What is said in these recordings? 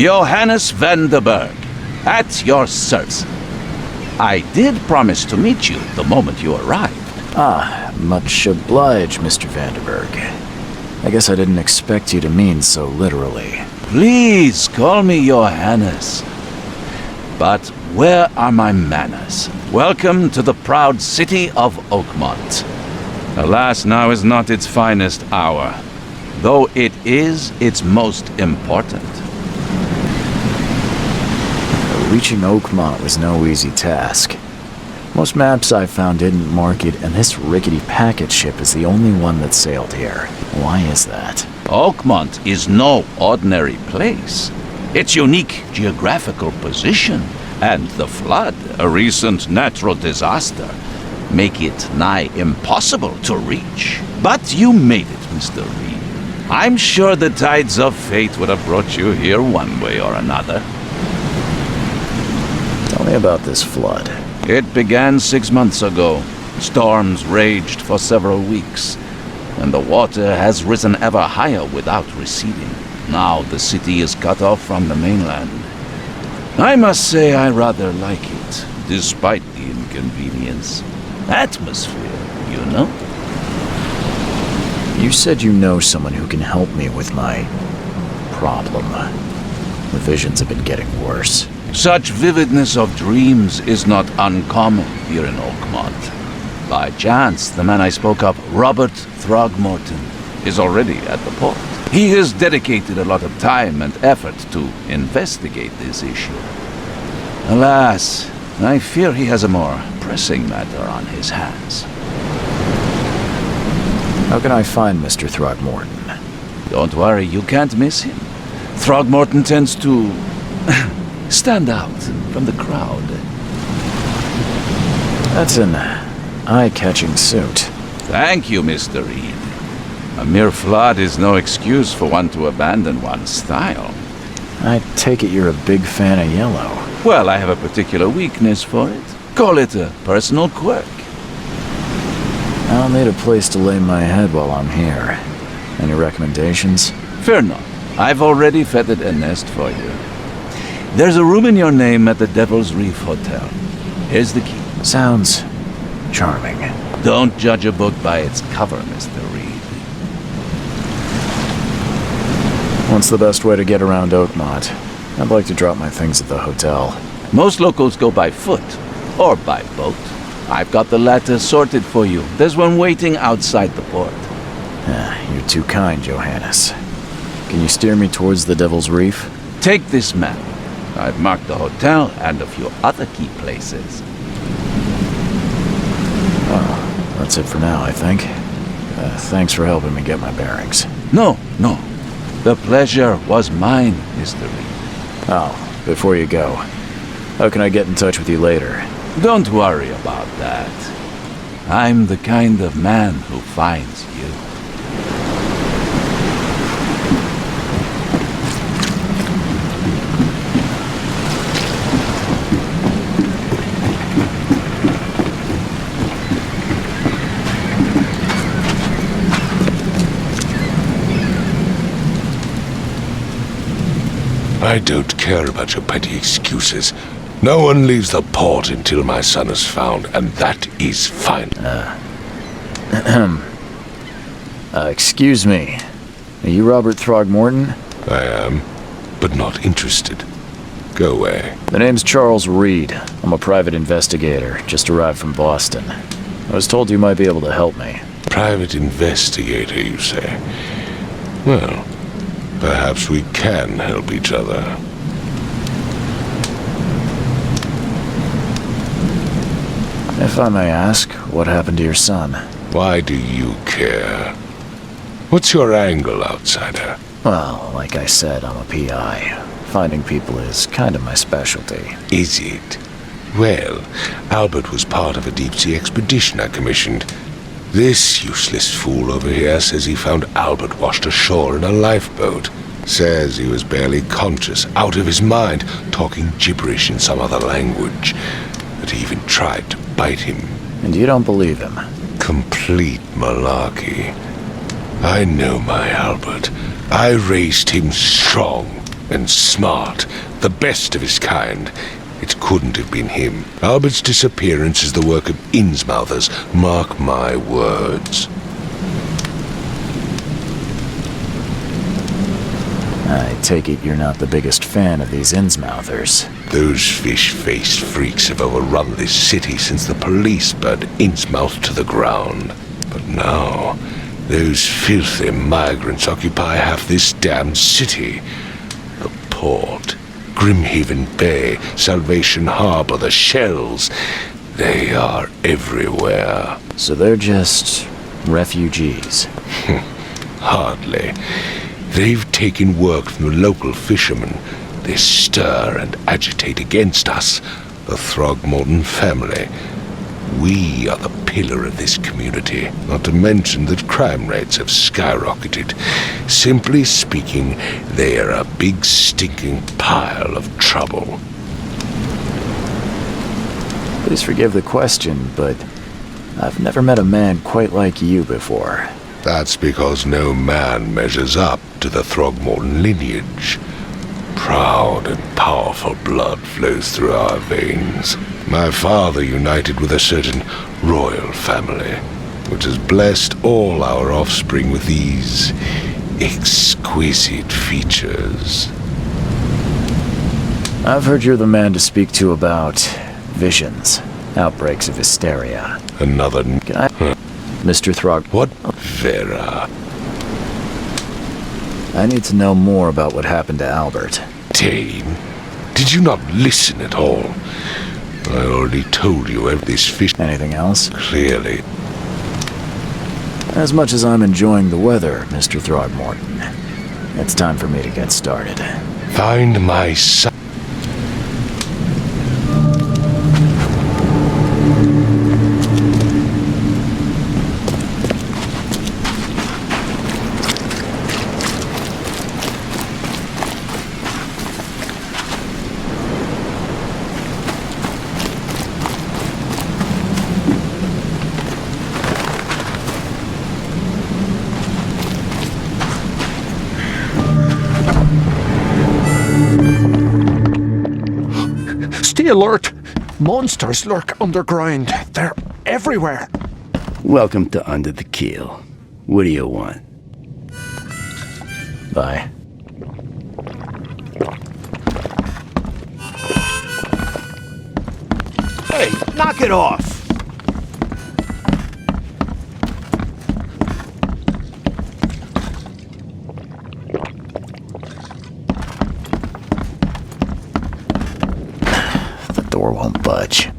Johannes van der Berg, at your service. I did promise to meet you the moment you arrived. Ah, much obliged, Mr. Vanderberg. I guess I didn't expect you to mean so literally. Please call me Johannes. But where are my manners? Welcome to the proud city of Oakmont. Alas, now is not its finest hour, though it is its most important. Reaching Oakmont was no easy task. Most maps I found didn't mark it, and this rickety packet ship is the only one that sailed here. Why is that? Oakmont is no ordinary place. Its unique geographical position and the flood, a recent natural disaster, make it nigh impossible to reach. But you made it, Mr. Reed. I'm sure the tides of fate would have brought you here one way or another. Tell me about this flood. It began 6 months ago. Storms raged for several weeks, and the water has risen ever higher without receding. Now the city is cut off from the mainland. I must say I rather like it, despite the inconvenience. Atmosphere, you know? You said you know someone who can help me with my problem. The visions have been getting worse. Such vividness of dreams is not uncommon here in Oakmont. By chance, the man I spoke of, Robert Throgmorton, is already at the port. He has dedicated a lot of time and effort to investigate this issue. Alas, I fear he has a more pressing matter on his hands. How can I find Mr. Throgmorton? Don't worry, you can't miss him. Throgmorton tends to stand out from the crowd. That's an eye-catching suit. Thank you, Mr. Reed. A mere flood is no excuse for one to abandon one's style. I take it you're a big fan of yellow. Well, I have a particular weakness for it. Call it a personal quirk. I'll need a place to lay my head while I'm here. Any recommendations? Fear not. I've already feathered a nest for you. There's a room in your name at the Devil's Reef Hotel. Here's the key. Sounds charming. Don't judge a book by its cover, Mr. Reed. What's the best way to get around Oakmont? I'd like to drop my things at the hotel. Most locals go by foot, or by boat. I've got the latter sorted for you. There's one waiting outside the port. You're too kind, Johannes. Can you steer me towards the Devil's Reef? Take this map. I've marked the hotel and a few other key places. Oh, that's it for now, I think. Thanks for helping me get my bearings. No. The pleasure was mine, Mr. Reed. Oh, before you go, how can I get in touch with you later? Don't worry about that. I'm the kind of man who finds you. I don't care about your petty excuses. No one leaves the port until my son is found, and that is fine. Excuse me. Are you Robert Throgmorton? I am, but not interested. Go away. The name's Charles Reed. I'm a private investigator, just arrived from Boston. I was told you might be able to help me. Private investigator, you say? Well, perhaps we can help each other. If I may ask, what happened to your son? Why do you care? What's your angle, outsider? Well, like I said, I'm a PI. Finding people is kind of my specialty. Is it? Well, Albert was part of a deep-sea expedition I commissioned. This useless fool over here says he found Albert washed ashore in a lifeboat. Says he was barely conscious, out of his mind, talking gibberish in some other language. That he even tried to bite him. And you don't believe him? Complete malarkey. I know my Albert. I raised him strong. and smart, the best of his kind. It couldn't have been him. Albert's disappearance is the work of Innsmouthers, mark my words. I take it you're not the biggest fan of these Innsmouthers. Those fish-faced freaks have overrun this city since the police burned Innsmouth to the ground. But now, those filthy migrants occupy half this damned city. The port, Grimhaven Bay, Salvation Harbor, the shells, they are everywhere. So they're just refugees. Hardly. They've taken work from the local fishermen. They stir and agitate against us, the Throgmorton family. We are the pillar of this community, not to mention that crime rates have skyrocketed. Simply speaking, they are a big stinking pile of trouble. Please forgive the question, but I've never met a man quite like you before. That's because no man measures up to the Throgmorton lineage. Proud and powerful blood flows through our veins. My father united with a certain royal family, which has blessed all our offspring with these exquisite features. I've heard you're the man to speak to about visions, outbreaks of hysteria. Another... Can I... Mr. Throg... What? Vera. I need to know more about what happened to Albert. Dane, did you not listen at all? I already told you of this fish... Anything else? Clearly. As much as I'm enjoying the weather, Mr. Throgmorton, it's time for me to get started. Find my son. Stay alert! Monsters lurk underground. They're everywhere. Welcome to Under the Keel. What do you want? Bye. Hey, knock it off! The door won't budge.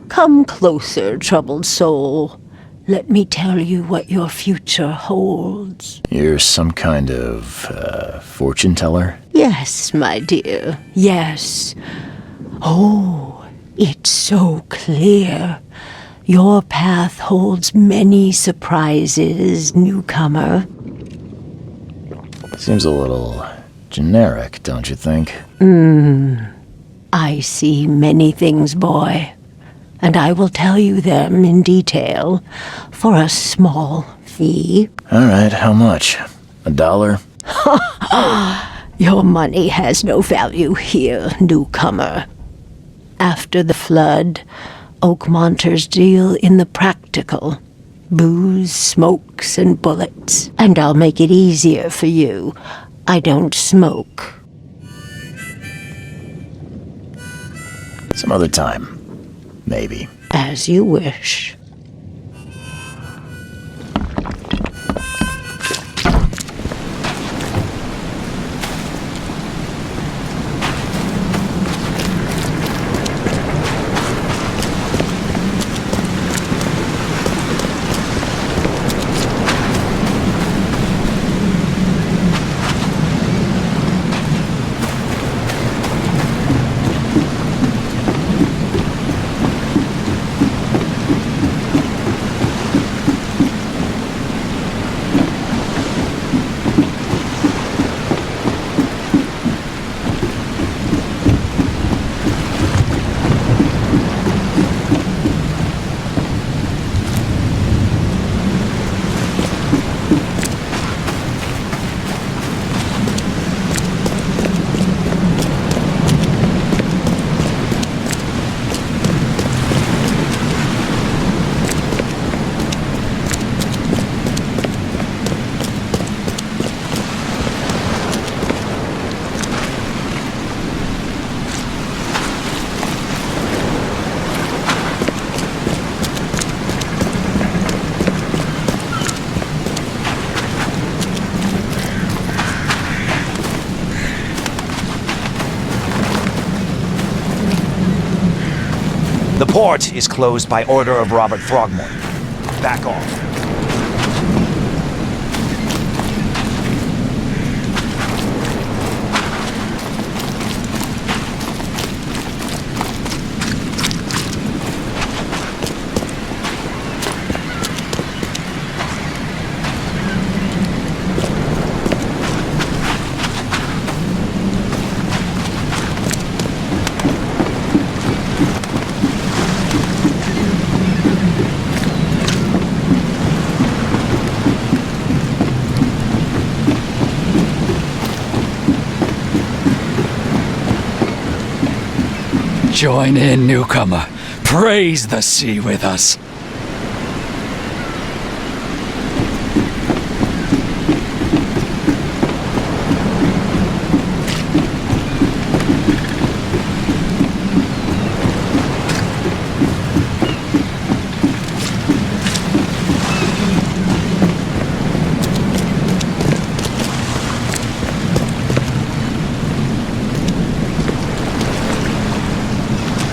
Come closer, troubled soul. Let me tell you what your future holds. You're some kind of, fortune teller? Yes, my dear, yes. Oh, it's so clear. Your path holds many surprises, newcomer. Seems a little generic, don't you think? I see many things, boy, and I will tell you them in detail for a small fee. All right, how much? $1? Your money has no value here, newcomer. After the flood, Oakmonters deal in the practical. Booze, smokes, and bullets. And I'll make it easier for you. I don't smoke. Some other time. Maybe. As you wish. The port is closed by order of Robert Throgmorton. Back off. Join in, newcomer. Praise the sea with us.